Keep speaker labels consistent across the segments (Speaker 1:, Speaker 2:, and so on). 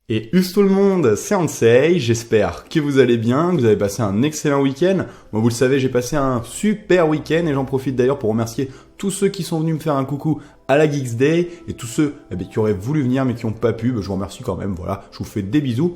Speaker 1: Et us tout le monde, c'est Ansei, j'espère que vous allez bien, que vous avez passé un excellent week-end. Moi vous le savez, j'ai passé un super week-end et j'en profite d'ailleurs pour remercier tous ceux qui sont venus me faire un coucou à la Geeks Day et tous ceux qui auraient voulu venir mais qui n'ont pas pu, je vous remercie quand même, voilà, je vous fais des bisous.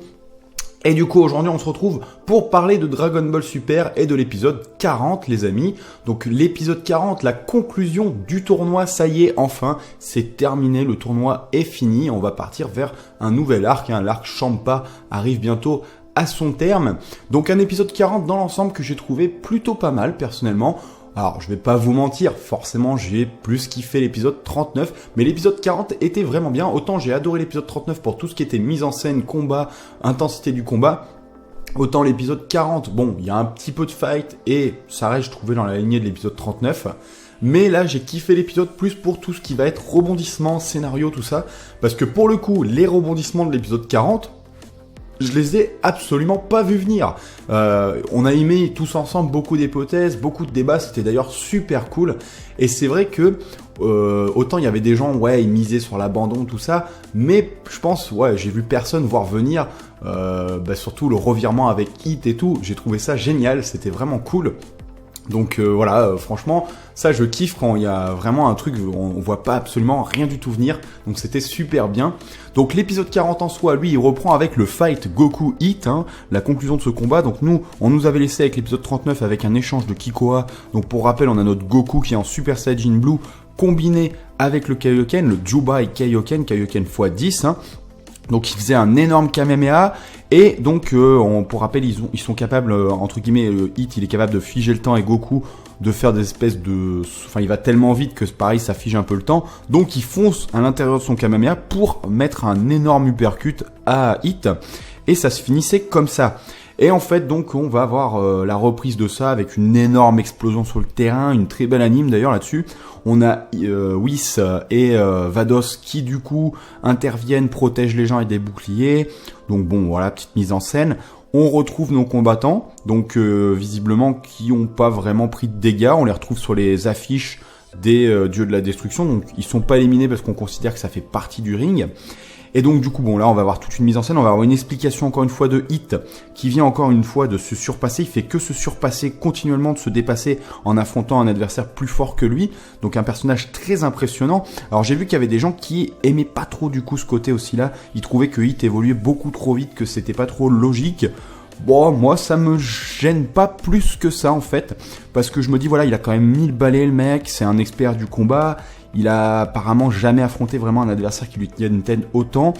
Speaker 1: Et du coup, aujourd'hui, on se retrouve pour parler de Dragon Ball Super et de l'épisode 40, les amis. Donc, l'épisode 40, la conclusion du tournoi, ça y est, enfin, c'est terminé, le tournoi est fini. On va partir vers un nouvel arc, l'arc Champa arrive bientôt à son terme. Donc, un épisode 40 dans l'ensemble que j'ai trouvé plutôt pas mal, personnellement. Alors, je vais pas vous mentir, forcément, j'ai plus kiffé l'épisode 39, mais l'épisode 40 était vraiment bien. Autant j'ai adoré l'épisode 39 pour tout ce qui était mise en scène, combat, intensité du combat. Autant l'épisode 40, bon, il y a un petit peu de fight et ça reste, je trouvais, dans la lignée de l'épisode 39. Mais là, j'ai kiffé l'épisode plus pour tout ce qui va être rebondissement, scénario, tout ça. Parce que pour le coup, les rebondissements de l'épisode 40, je les ai absolument pas vus venir. On a aimé tous ensemble beaucoup d'hypothèses, beaucoup de débats, c'était d'ailleurs super cool. Et c'est vrai que autant il y avait des gens, ils misaient sur l'abandon, tout ça, mais je pense, j'ai vu personne voir venir, surtout le revirement avec Hit et tout. J'ai trouvé ça génial, c'était vraiment cool. Donc franchement, ça je kiffe quand il y a vraiment un truc, on voit pas absolument rien du tout venir, donc c'était super bien. Donc l'épisode 40 en soi, lui, il reprend avec le fight Goku Hit, la conclusion de ce combat. Donc nous, on nous avait laissé avec l'épisode 39 avec un échange de Kikoa. Donc pour rappel, on a notre Goku qui est en Super Saiyajin Blue, combiné avec le Kaioken, le Jubai Kaioken x10, Donc il faisait un énorme Kamehameha et donc pour rappel ils sont capables entre guillemets Hit il est capable de figer le temps et Goku de faire des espèces de, il va tellement vite que pareil ça fige un peu le temps, donc il fonce à l'intérieur de son Kamehameha pour mettre un énorme uppercut à Hit et ça se finissait comme ça. Et en fait, donc, on va avoir la reprise de ça avec une énorme explosion sur le terrain, une très belle anime d'ailleurs là-dessus. On a Whis et Vados qui du coup interviennent, protègent les gens avec des boucliers. Donc bon, voilà, petite mise en scène. On retrouve nos combattants, donc visiblement qui ont pas vraiment pris de dégâts. On les retrouve sur les affiches des dieux de la destruction. Donc ils sont pas éliminés parce qu'on considère que ça fait partie du ring. Et donc du coup, là on va avoir toute une mise en scène, on va avoir une explication encore une fois de Hit, qui vient encore une fois de se surpasser, il fait que se surpasser continuellement, de se dépasser en affrontant un adversaire plus fort que lui, donc un personnage très impressionnant. Alors j'ai vu qu'il y avait des gens qui aimaient pas trop du coup ce côté aussi là, ils trouvaient que Hit évoluait beaucoup trop vite, que c'était pas trop logique. Bon, moi ça me gêne pas plus que ça en fait, parce que je me dis il a quand même 1000 balais le mec, c'est un expert du combat. Il a apparemment jamais affronté vraiment un adversaire qui lui tienne tête autant.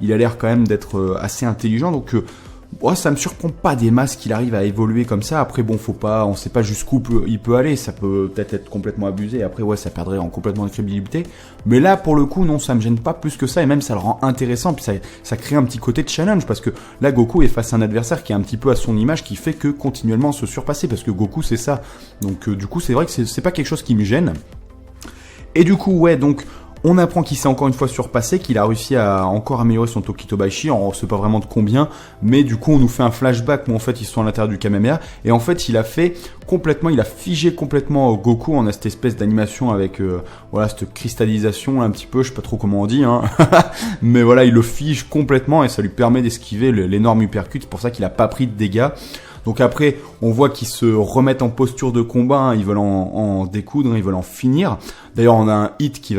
Speaker 1: Il a l'air quand même d'être assez intelligent. Donc, ça me surprend pas des masses qu'il arrive à évoluer comme ça. Après, on sait pas jusqu'où il peut aller. Ça peut peut-être être complètement abusé. Après, ça perdrait complètement de crédibilité. Mais là, pour le coup, non, ça me gêne pas plus que ça. Et même, ça le rend intéressant. Puis ça crée un petit côté de challenge. Parce que là, Goku est face à un adversaire qui est un petit peu à son image, qui fait que continuellement se surpasser. Parce que Goku, c'est ça. Donc, du coup, c'est vrai que c'est pas quelque chose qui me gêne. Et du coup, donc, on apprend qu'il s'est encore une fois surpassé, qu'il a réussi à encore améliorer son Tokito-Baishi, on ne sait pas vraiment de combien, mais du coup, on nous fait un flashback où en fait, ils sont à l'intérieur du Kamehameha, et en fait, il a figé complètement Goku, on a cette espèce d'animation avec, cette cristallisation, un petit peu, je sais pas trop comment on dit, mais il le fige complètement, et ça lui permet d'esquiver l'énorme uppercut, c'est pour ça qu'il a pas pris de dégâts. Donc après, on voit qu'ils se remettent en posture de combat, ils veulent en découdre, ils veulent en finir. D'ailleurs, on a un Hit qui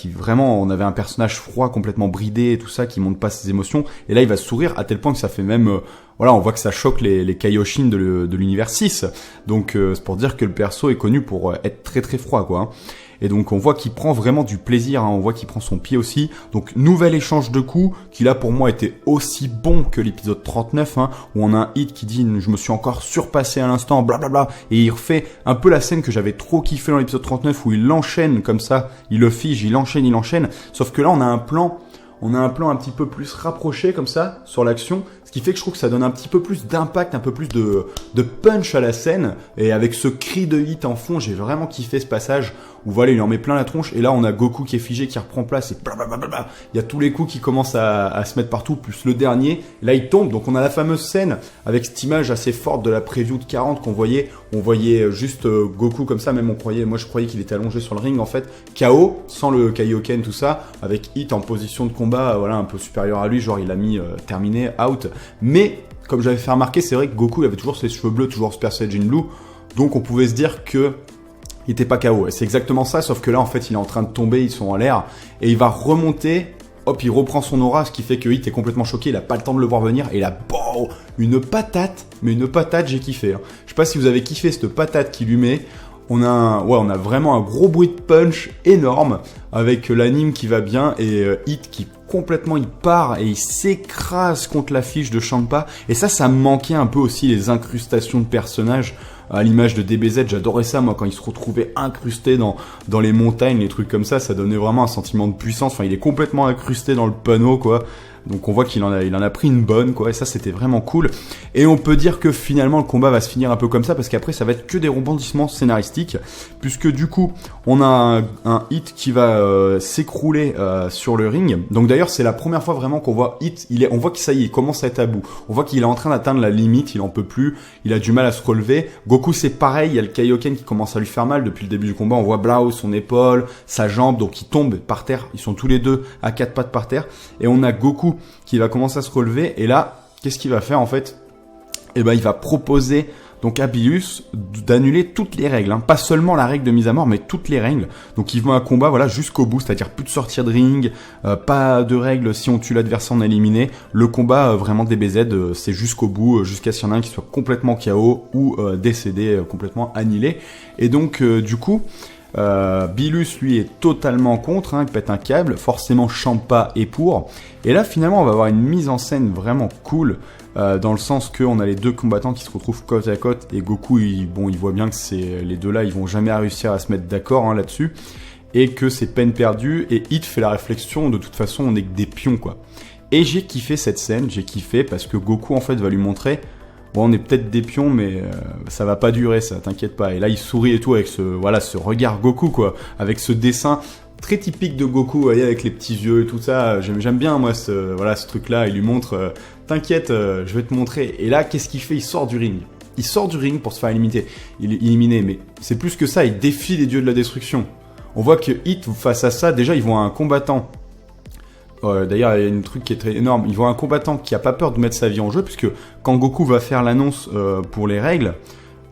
Speaker 1: vraiment, on avait un personnage froid, complètement bridé et tout ça, qui montre pas ses émotions. Et là, il va sourire à tel point que ça fait même, on voit que ça choque les Kaioshin de l'univers 6. Donc c'est pour dire que le perso est connu pour être très très froid, quoi. Et donc on voit qu'il prend vraiment du plaisir, on voit qu'il prend son pied aussi. Donc nouvel échange de coups qui là pour moi était aussi bon que l'épisode 39 où on a un Hit qui dit je me suis encore surpassé à l'instant, blablabla, et il refait un peu la scène que j'avais trop kiffé dans l'épisode 39 où il l'enchaîne comme ça, il le fige, il enchaîne, sauf que là on a un plan un petit peu plus rapproché comme ça sur l'action, ce qui fait que je trouve que ça donne un petit peu plus d'impact, un peu plus de punch à la scène. Et avec ce cri de Hit en fond, j'ai vraiment kiffé ce passage. où voilà, il en met plein la tronche, et là on a Goku qui est figé, qui reprend place, et blablabla. Il y a tous les coups qui commencent à se mettre partout, plus le dernier, là il tombe, donc on a la fameuse scène avec cette image assez forte de la preview de 40 qu'on voyait, on voyait juste Goku comme ça, même moi je croyais qu'il était allongé sur le ring en fait, KO, sans le Kaioken, tout ça, avec Hit en position de combat, voilà, un peu supérieur à lui, genre il a mis terminé, out, mais comme j'avais fait remarquer, c'est vrai que Goku avait toujours ses cheveux bleus, toujours Super Saiyan Blue, donc on pouvait se dire que il était pas KO. Et c'est exactement ça, sauf que là en fait il est en train de tomber, ils sont en l'air, et il va remonter, hop, il reprend son aura, ce qui fait que Hit est complètement choqué, il a pas le temps de le voir venir, et là, bon, une patate, mais une patate, j'ai kiffé. Hein. Je sais pas si vous avez kiffé cette patate qu'il lui met. On a vraiment un gros bruit de punch énorme, avec l'anime qui va bien, et Hit qui complètement il part et il s'écrase contre l'affiche de Champa, et ça me manquait un peu aussi, les incrustations de personnages à l'image de DBZ. J'adorais ça moi, quand il se retrouvait incrusté dans les montagnes, les trucs comme ça donnait vraiment un sentiment de puissance. Enfin, il est complètement incrusté dans le panneau quoi. Donc on voit qu'il en a pris une bonne quoi, et ça c'était vraiment cool. Et on peut dire que finalement le combat va se finir un peu comme ça, parce qu'après ça va être que des rebondissements scénaristiques, puisque du coup on a un Hit qui va s'écrouler sur le ring. Donc d'ailleurs c'est la première fois vraiment qu'on voit Hit, on voit que ça y est, il commence à être à bout. On voit qu'il est en train d'atteindre la limite, il en peut plus, il a du mal à se relever. Goku c'est pareil, il y a le Kaioken qui commence à lui faire mal depuis le début du combat, on voit Blau, son épaule, sa jambe, donc il tombe par terre, ils sont tous les deux à quatre pattes par terre, et on a Goku qui va commencer à se relever, et là, qu'est-ce qu'il va faire en fait? Eh ben, il va proposer donc à Bilus d'annuler toutes les règles, hein. Pas seulement la règle de mise à mort, mais toutes les règles. Donc il veut un combat, voilà, jusqu'au bout, c'est-à-dire plus de sortir de ring, pas de règles si on tue l'adversaire on est éliminé. Le combat vraiment DBZ, c'est jusqu'au bout, jusqu'à ce qu'il y en a un qui soit complètement KO ou décédé, complètement annihilé. Et donc du coup, Bilus lui est totalement contre, hein, il pète un câble, forcément Champa est pour, et là finalement on va avoir une mise en scène vraiment cool, dans le sens que on a les deux combattants qui se retrouvent côte à côte, et Goku il voit bien que c'est les deux là, ils vont jamais réussir à se mettre d'accord hein, là-dessus, et que c'est peine perdue, et Hit fait la réflexion, de toute façon on est que des pions quoi. Et j'ai kiffé cette scène, j'ai kiffé parce que Goku en fait va lui montrer, bon, on est peut-être des pions, mais ça va pas durer, ça, t'inquiète pas. Et là, il sourit et tout avec ce regard Goku, quoi, avec ce dessin très typique de Goku, vous voyez, avec les petits yeux et tout ça. J'aime bien, moi, ce truc-là. Il lui montre, t'inquiète, je vais te montrer. Et là, qu'est-ce qu'il fait? Il sort du ring. Il sort du ring pour se faire éliminer, mais c'est plus que ça, il défie les dieux de la destruction. On voit que Hit, face à ça, déjà, ils voient un combattant. D'ailleurs, il y a un truc qui est très énorme. Ils voient un combattant qui a pas peur de mettre sa vie en jeu, puisque quand Goku va faire l'annonce pour les règles,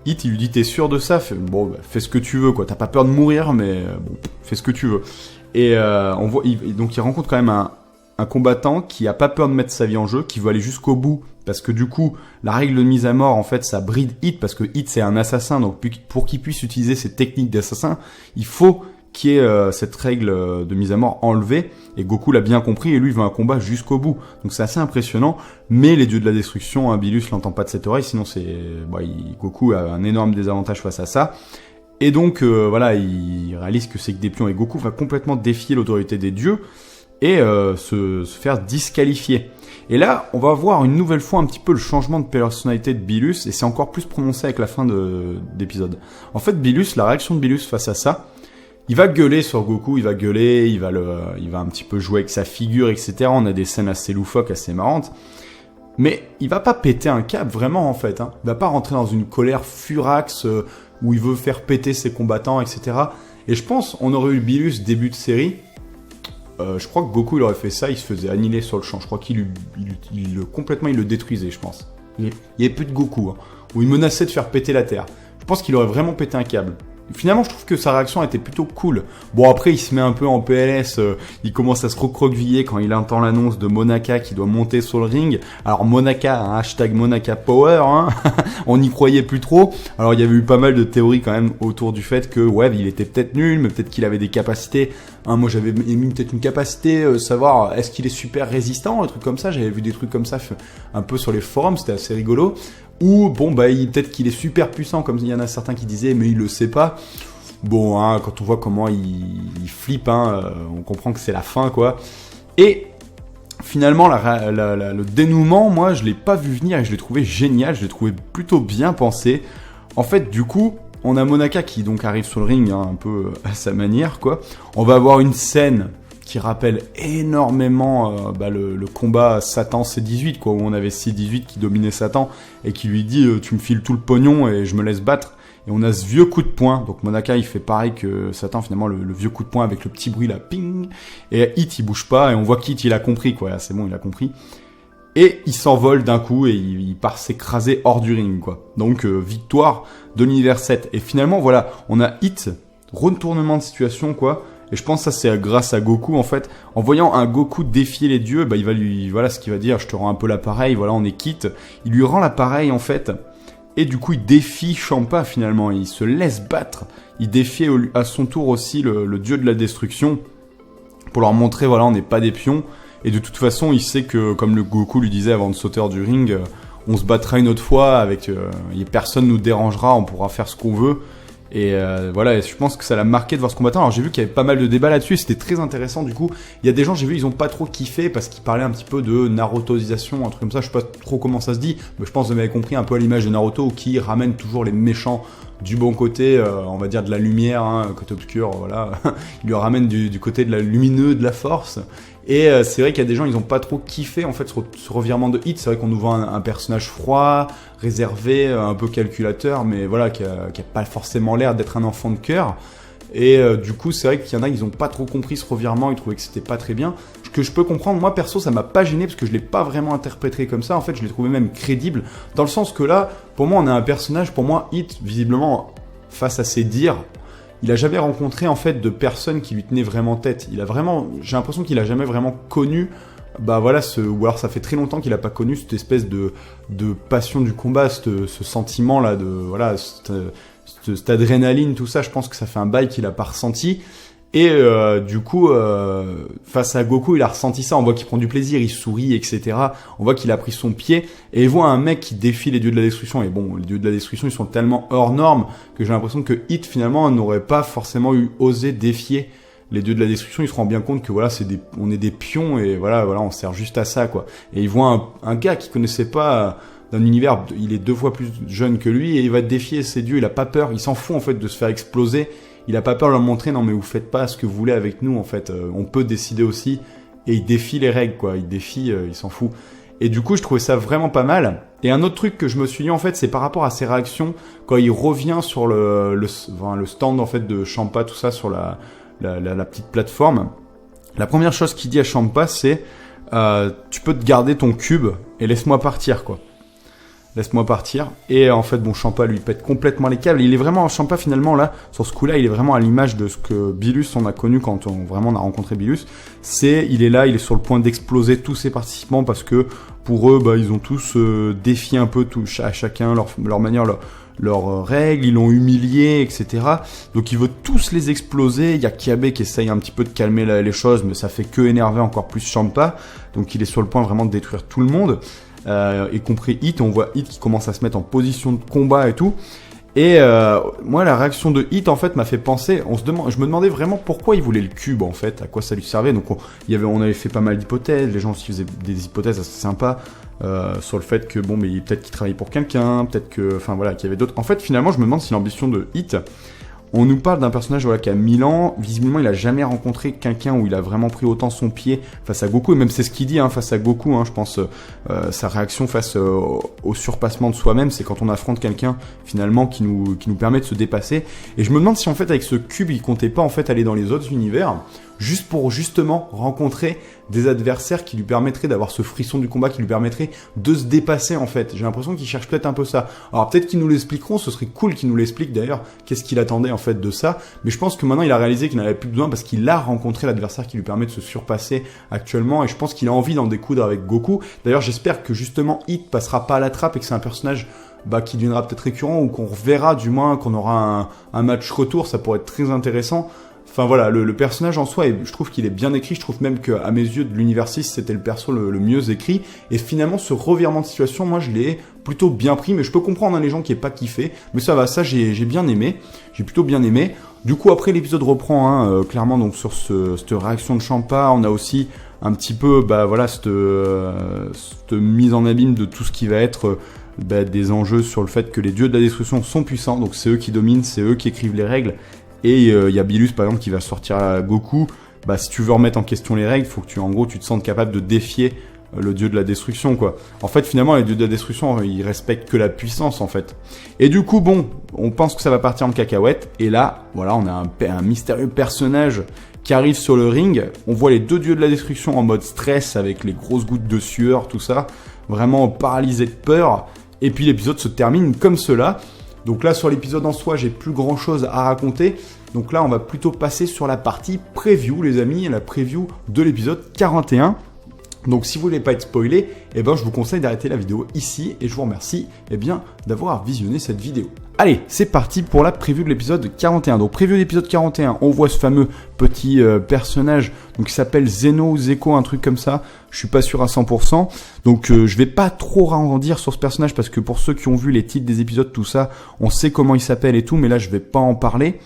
Speaker 1: Hit, il lui dit, t'es sûr de ça? Fais ce que tu veux, quoi. T'as pas peur de mourir, mais bon, fais ce que tu veux. Et on voit, donc il rencontre quand même un combattant qui a pas peur de mettre sa vie en jeu, qui veut aller jusqu'au bout, parce que du coup, la règle de mise à mort, en fait, ça bride Hit, parce que Hit, c'est un assassin, donc pour qu'il puisse utiliser ses techniques d'assassin, il faut qu'il y ait cette règle de mise à mort enlevée, et Goku l'a bien compris, et lui il veut un combat jusqu'au bout. Donc c'est assez impressionnant, mais les dieux de la destruction, hein, Bilus l'entend pas de cette oreille, sinon Goku a un énorme désavantage face à ça. Et donc voilà, il réalise que c'est que des pions, et Goku va complètement défier l'autorité des dieux, et se faire disqualifier. Et là, on va voir une nouvelle fois un petit peu le changement de personnalité de Bilus, et c'est encore plus prononcé avec la fin d'épisode. En fait, Bilus, la réaction de Bilus face à ça, il va gueuler sur Goku, il va gueuler, il va un petit peu jouer avec sa figure, etc. On a des scènes assez loufoques, assez marrantes. Mais il va pas péter un câble, vraiment, en fait. Hein. Il va pas rentrer dans une colère furax où il veut faire péter ses combattants, etc. Et je pense, on aurait eu Bilus début de série. Je crois que Goku, il aurait fait ça, il se faisait annihiler sur le champ. Je crois qu'il complètement, il le détruisait, je pense. Il y avait plus de Goku, hein, où il menaçait de faire péter la Terre. Je pense qu'il aurait vraiment pété un câble. Finalement, je trouve que sa réaction était plutôt cool. Bon, après, il se met un peu en PLS, il commence à se recroqueviller quand il entend l'annonce de Monaka qui doit monter sur le ring. Alors, Monaka, hein, hashtag Monaka Power, hein, on n'y croyait plus trop. Alors, il y avait eu pas mal de théories quand même autour du fait que, ouais, il était peut-être nul, mais peut-être qu'il avait des capacités. Hein, moi, j'avais émis peut-être une capacité, savoir, est-ce qu'il est super résistant, un truc comme ça. J'avais vu des trucs comme ça un peu sur les forums, c'était assez rigolo. Ou, bon, peut-être qu'il est super puissant, comme il y en a certains qui disaient, mais il le sait pas. Bon, hein, quand on voit comment il flippe, hein, on comprend que c'est la fin, quoi. Et finalement, le dénouement, moi, je l'ai pas vu venir et je l'ai trouvé génial, je l'ai trouvé plutôt bien pensé. En fait, du coup, on a Monaka qui donc arrive sur le ring un peu à sa manière, quoi. On va avoir une scène qui rappelle énormément le combat Satan C18, quoi, où on avait C18 qui dominait Satan et qui lui dit tu me files tout le pognon et je me laisse battre. Et on a ce vieux coup de poing, donc Monaka il fait pareil que Satan finalement, le vieux coup de poing avec le petit bruit là, ping, et Hit il bouge pas et on voit qu'Hit il a compris, quoi, c'est bon, il a compris. Et il s'envole d'un coup et il part s'écraser hors du ring, quoi. Donc victoire de l'univers 7. Et finalement voilà, on a Hit, retournement de situation, quoi. Et je pense que ça c'est grâce à Goku en fait. En voyant un Goku défier les dieux, il va lui, voilà ce qu'il va dire, je te rends un peu l'appareil, voilà on est quitte. Il lui rend l'appareil en fait. Et du coup il défie Champa finalement, il se laisse battre. Il défie à son tour aussi le dieu de la destruction. Pour leur montrer voilà on n'est pas des pions. Et de toute façon il sait que comme le Goku lui disait avant de sauter hors du ring, on se battra une autre fois avec personne nous dérangera, on pourra faire ce qu'on veut. Et voilà, je pense que ça l'a marqué de voir ce combattant. Alors j'ai vu qu'il y avait pas mal de débats là-dessus, c'était très intéressant du coup. Il y a des gens, j'ai vu, ils ont pas trop kiffé parce qu'ils parlaient un petit peu de Narutoisation, un truc comme ça, je sais pas trop comment ça se dit, mais je pense que vous avez compris un peu à l'image de Naruto qui ramène toujours les méchants du bon côté, on va dire de la lumière, hein, côté obscur, voilà. Il lui ramène du côté de la lumineux, de la force. Et c'est vrai qu'il y a des gens, ils ont pas trop kiffé en fait ce revirement de Hit. C'est vrai qu'on nous vend un personnage froid, réservé, un peu calculateur, mais voilà, qui a pas forcément l'air d'être un enfant de cœur. Et du coup, c'est vrai qu'il y en a, ils ont pas trop compris ce revirement, ils trouvaient que c'était pas très bien. Ce que je peux comprendre, moi perso, ça m'a pas gêné parce que je l'ai pas vraiment interprété comme ça. En fait, je l'ai trouvé même crédible, dans le sens que là, pour moi, on a un personnage, pour moi, Hit, visiblement, face à ses dires, il a jamais rencontré en fait de personne qui lui tenait vraiment tête. Il a vraiment, j'ai l'impression qu'il a jamais vraiment connu, bah voilà, ou alors ça fait très longtemps qu'il a pas connu cette espèce de passion du combat, ce sentiment là de voilà, cette adrénaline, tout ça. Je pense que ça fait un bail qu'il a pas ressenti. Et du coup, face à Goku, il a ressenti ça. On voit qu'il prend du plaisir, il sourit, etc. On voit qu'il a pris son pied et il voit un mec qui défie les dieux de la destruction. Et bon, les dieux de la destruction, ils sont tellement hors normes que j'ai l'impression que Hit finalement n'aurait pas forcément osé défier les dieux de la destruction. Il se rend bien compte que voilà, on est des pions et voilà, on sert juste à ça, quoi. Et il voit un gars qui connaissait pas d'un univers, il est 2 fois plus jeune que lui et il va défier ces dieux. Il a pas peur, il s'en fout en fait de se faire exploser. Il a pas peur de leur montrer, non mais vous faites pas ce que vous voulez avec nous en fait, on peut décider aussi, et il défie les règles, quoi, il défie, il s'en fout. Et du coup je trouvais ça vraiment pas mal. Et un autre truc que je me suis dit en fait, c'est par rapport à ses réactions, quand il revient sur le stand en fait de Champa, tout ça, sur la petite plateforme. La première chose qu'il dit à Champa c'est, tu peux te garder ton cube et laisse-moi partir, quoi. Laisse-moi partir. Et en fait, bon, Champa lui pète complètement les câbles. Il est vraiment, Champa finalement là, sur ce coup-là, il est vraiment à l'image de ce que Bilus on a connu quand on a rencontré Bilus. Il est là, il est sur le point d'exploser tous ses participants parce que pour eux, bah, ils ont tous défié un peu à chacun leur manière, leurs règles, ils l'ont humilié, etc. Donc il veut tous les exploser. Il y a Kiabe qui essaye un petit peu de calmer les choses, mais ça fait que énerver encore plus Champa. Donc il est sur le point vraiment de détruire tout le monde. Y compris Hit, on voit Hit qui commence à se mettre en position de combat et tout. Et moi, la réaction de Hit en fait m'a fait penser. Je me demandais vraiment pourquoi il voulait le cube en fait, à quoi ça lui servait. Donc on avait fait pas mal d'hypothèses. Les gens aussi faisaient des hypothèses assez sympas sur le fait que bon, mais peut-être qu'il travaille pour quelqu'un, peut-être que, enfin voilà, qu'il y avait d'autres. En fait, finalement, je me demande si l'ambition de Hit. On nous parle d'un personnage voilà, qui a 1000 ans, visiblement il a jamais rencontré quelqu'un où il a vraiment pris autant son pied face à Goku, et même c'est ce qu'il dit face à Goku, je pense, sa réaction face au surpassement de soi-même, c'est quand on affronte quelqu'un finalement qui nous permet de se dépasser. Et je me demande si en fait avec ce cube il comptait pas en fait aller dans les autres univers, juste pour justement rencontrer des adversaires qui lui permettraient d'avoir ce frisson du combat, qui lui permettrait de se dépasser en fait. J'ai l'impression qu'il cherche peut-être un peu ça. Alors peut-être qu'ils nous l'expliqueront, ce serait cool qu'ils nous l'expliquent d'ailleurs, qu'est-ce qu'il attendait en fait de ça, mais je pense que maintenant il a réalisé qu'il n'avait plus besoin parce qu'il a rencontré l'adversaire qui lui permet de se surpasser actuellement, et je pense qu'il a envie d'en découdre avec Goku. D'ailleurs j'espère que justement Hit passera pas à la trappe et que c'est un personnage qui deviendra peut-être récurrent, ou qu'on reverra du moins, qu'on aura un match retour, ça pourrait être très intéressant. Enfin voilà, le personnage en soi, je trouve qu'il est bien écrit. Je trouve même qu'à mes yeux, de l'univers 6, c'était le perso le mieux écrit. Et finalement, ce revirement de situation, moi, je l'ai plutôt bien pris. Mais je peux comprendre les gens qui n'aient pas kiffé. Mais ça va, ça, j'ai bien aimé. J'ai plutôt bien aimé. Du coup, après, l'épisode reprend clairement donc sur cette réaction de Champa. On a aussi un petit peu, cette mise en abîme de tout ce qui va être des enjeux sur le fait que les dieux de la destruction sont puissants, donc c'est eux qui dominent, c'est eux qui écrivent les règles, et il y a Bilus par exemple qui va sortir à Goku. Si tu veux remettre en question les règles, faut que tu te sentes capable de défier le dieu de la destruction, quoi. En fait, finalement, les dieux de la destruction, ils respectent que la puissance, en fait. Et du coup, bon, on pense que ça va partir en cacahuète, et là, voilà, on a un mystérieux personnage qui arrive sur le ring. On voit les deux dieux de la destruction en mode stress, avec les grosses gouttes de sueur, tout ça, vraiment paralysés de peur, et puis l'épisode se termine comme cela. Donc là, sur l'épisode en soi, j'ai plus grand chose à raconter. Donc là, on va plutôt passer sur la partie preview, les amis, la preview de l'épisode 41. Donc si vous voulez pas être spoilé, je vous conseille d'arrêter la vidéo ici et je vous remercie d'avoir visionné cette vidéo. Allez, c'est parti pour la preview de l'épisode 41. Donc preview de l'épisode 41, on voit ce fameux petit personnage qui s'appelle Zeno ou Zeko, un truc comme ça. Je suis pas sûr à 100%. Donc je vais pas trop en dire sur ce personnage parce que pour ceux qui ont vu les titres des épisodes, tout ça, on sait comment il s'appelle et tout, mais là je vais pas en parler.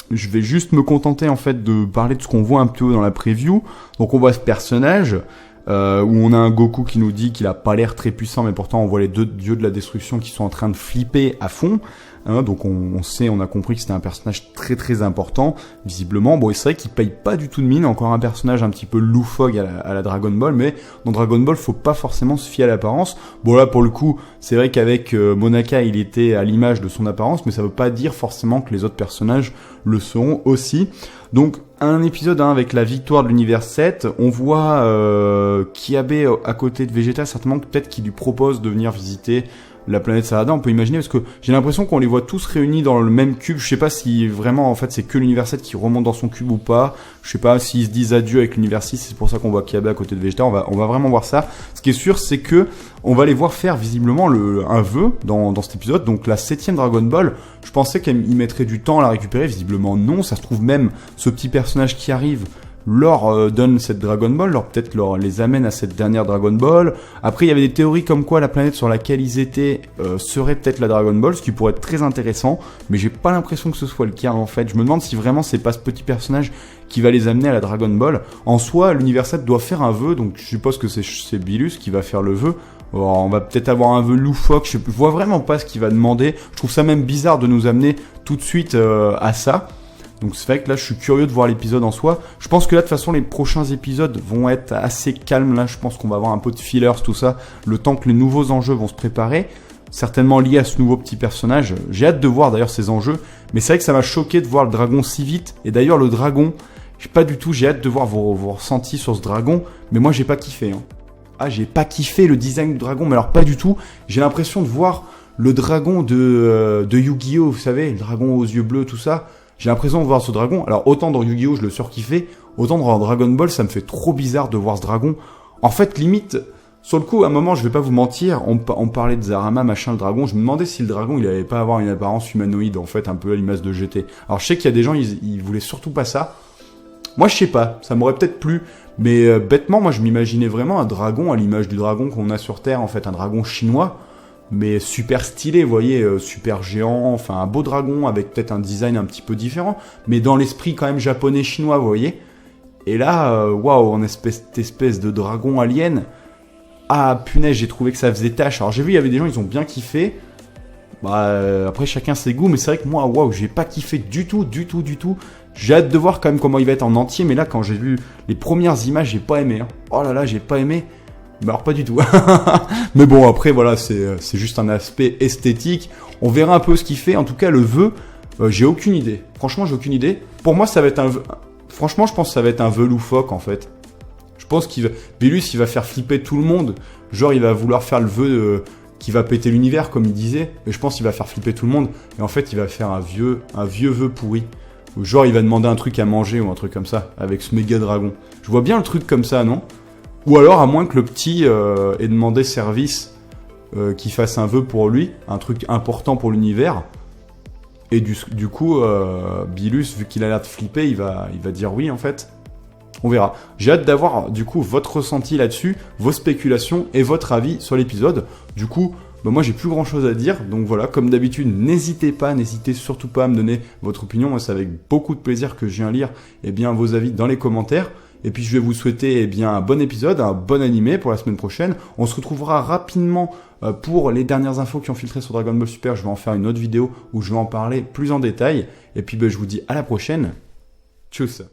Speaker 1: Je vais juste me contenter en fait de parler de ce qu'on voit un peu dans la preview. Donc on voit ce personnage où on a un Goku qui nous dit qu'il a pas l'air très puissant, mais pourtant on voit les deux dieux de la destruction qui sont en train de flipper à fond. Donc on a compris que c'était un personnage très très important, visiblement. Bon, et c'est vrai qu'il paye pas du tout de mine, encore un personnage un petit peu loufoque à la Dragon Ball, mais dans Dragon Ball, faut pas forcément se fier à l'apparence. Bon là, pour le coup, c'est vrai qu'avec Monaka, il était à l'image de son apparence, mais ça veut pas dire forcément que les autres personnages le seront aussi. Donc, un épisode avec la victoire de l'univers 7, on voit Kiabe à côté de Vegeta, certainement peut-être qu'il lui propose de venir visiter la planète Sarada, on peut imaginer, parce que j'ai l'impression qu'on les voit tous réunis dans le même cube. Je sais pas si vraiment en fait c'est que l'univers 7 qui remonte dans son cube ou pas. Je sais pas s'ils se disent adieu avec l'univers 6, c'est pour ça qu'on voit Kiabe à côté de Vegeta. On va vraiment voir ça. Ce qui est sûr, c'est que on va les voir faire visiblement un vœu dans cet épisode. Donc la 7ème Dragon Ball, je pensais qu'ils mettraient du temps à la récupérer, visiblement non. Ça se trouve même ce petit personnage qui arrive leur donne cette Dragon Ball, peut-être les amène à cette dernière Dragon Ball. Après, il y avait des théories comme quoi la planète sur laquelle ils étaient serait peut-être la Dragon Ball, ce qui pourrait être très intéressant, mais j'ai pas l'impression que ce soit le cas en fait. Je me demande si vraiment c'est pas ce petit personnage qui va les amener à la Dragon Ball. En soi, l'univers 7 doit faire un vœu, donc je suppose que c'est Bilus qui va faire le vœu. Alors, on va peut-être avoir un vœu loufoque, je vois vraiment pas ce qu'il va demander. Je trouve ça même bizarre de nous amener tout de suite à ça. Donc c'est vrai que là je suis curieux de voir l'épisode en soi. Je pense que là de toute façon les prochains épisodes vont être assez calmes. Là je pense qu'on va avoir un peu de fillers, tout ça, le temps que les nouveaux enjeux vont se préparer. Certainement liés à ce nouveau petit personnage. J'ai hâte de voir d'ailleurs ces enjeux. Mais c'est vrai que ça m'a choqué de voir le dragon si vite. Et d'ailleurs le dragon, j'ai hâte de voir vos ressentis sur ce dragon. Mais moi j'ai pas kiffé. Ah, j'ai pas kiffé le design du dragon, mais alors pas du tout. J'ai l'impression de voir le dragon de Yu-Gi-Oh! Vous savez, le dragon aux yeux bleus, tout ça. J'ai l'impression de voir ce dragon. Alors autant dans Yu-Gi-Oh! Je le surkiffais, autant dans Dragon Ball ça me fait trop bizarre de voir ce dragon. En fait limite, sur le coup à un moment je vais pas vous mentir, on parlait de Zarama machin le dragon, je me demandais si le dragon il allait pas avoir une apparence humanoïde en fait un peu à l'image de GT. Alors je sais qu'il y a des gens ils voulaient surtout pas ça. Moi je sais pas, ça m'aurait peut-être plu, mais bêtement moi je m'imaginais vraiment un dragon à l'image du dragon qu'on a sur Terre en fait, un dragon chinois. Mais super stylé, vous voyez, super géant, enfin un beau dragon avec peut-être un design un petit peu différent, mais dans l'esprit quand même japonais-chinois, vous voyez. Et là, waouh, en espèce de dragon alien, ah punaise, j'ai trouvé que ça faisait tâche. Alors j'ai vu, il y avait des gens, ils ont bien kiffé. Après chacun ses goûts, mais c'est vrai que moi, waouh, j'ai pas kiffé du tout. J'ai hâte de voir quand même comment il va être en entier, mais là quand j'ai vu les premières images, j'ai pas aimé. Oh là là, j'ai pas aimé. Mais alors pas du tout. Mais bon, après voilà, c'est juste un aspect esthétique. On verra un peu ce qu'il fait. En tout cas, le vœu, j'ai aucune idée. Franchement, j'ai aucune idée. Pour moi, ça va être un vœu. Franchement, je pense que ça va être un vœu loufoque en fait. Je pense Bilus, il va faire flipper tout le monde. Genre, il va vouloir faire le vœu qui va péter l'univers, comme il disait. Mais je pense qu'il va faire flipper tout le monde. Et en fait, il va faire un vieux vœu pourri. Genre, il va demander un truc à manger ou un truc comme ça avec ce méga dragon. Je vois bien le truc comme ça, non ? Ou alors, à moins que le petit ait demandé service qu'il fasse un vœu pour lui, un truc important pour l'univers. Et du coup, Bilus, vu qu'il a l'air de flipper, il va dire oui, en fait. On verra. J'ai hâte d'avoir, du coup, votre ressenti là-dessus, vos spéculations et votre avis sur l'épisode. Du coup, moi, j'ai plus grand-chose à dire. Donc voilà, comme d'habitude, n'hésitez surtout pas à me donner votre opinion. Moi, c'est avec beaucoup de plaisir que je viens lire vos avis dans les commentaires. Et puis je vais vous souhaiter un bon épisode, un bon animé pour la semaine prochaine. On se retrouvera rapidement pour les dernières infos qui ont filtré sur Dragon Ball Super. Je vais en faire une autre vidéo où je vais en parler plus en détail. Et puis je vous dis à la prochaine. Tchuss.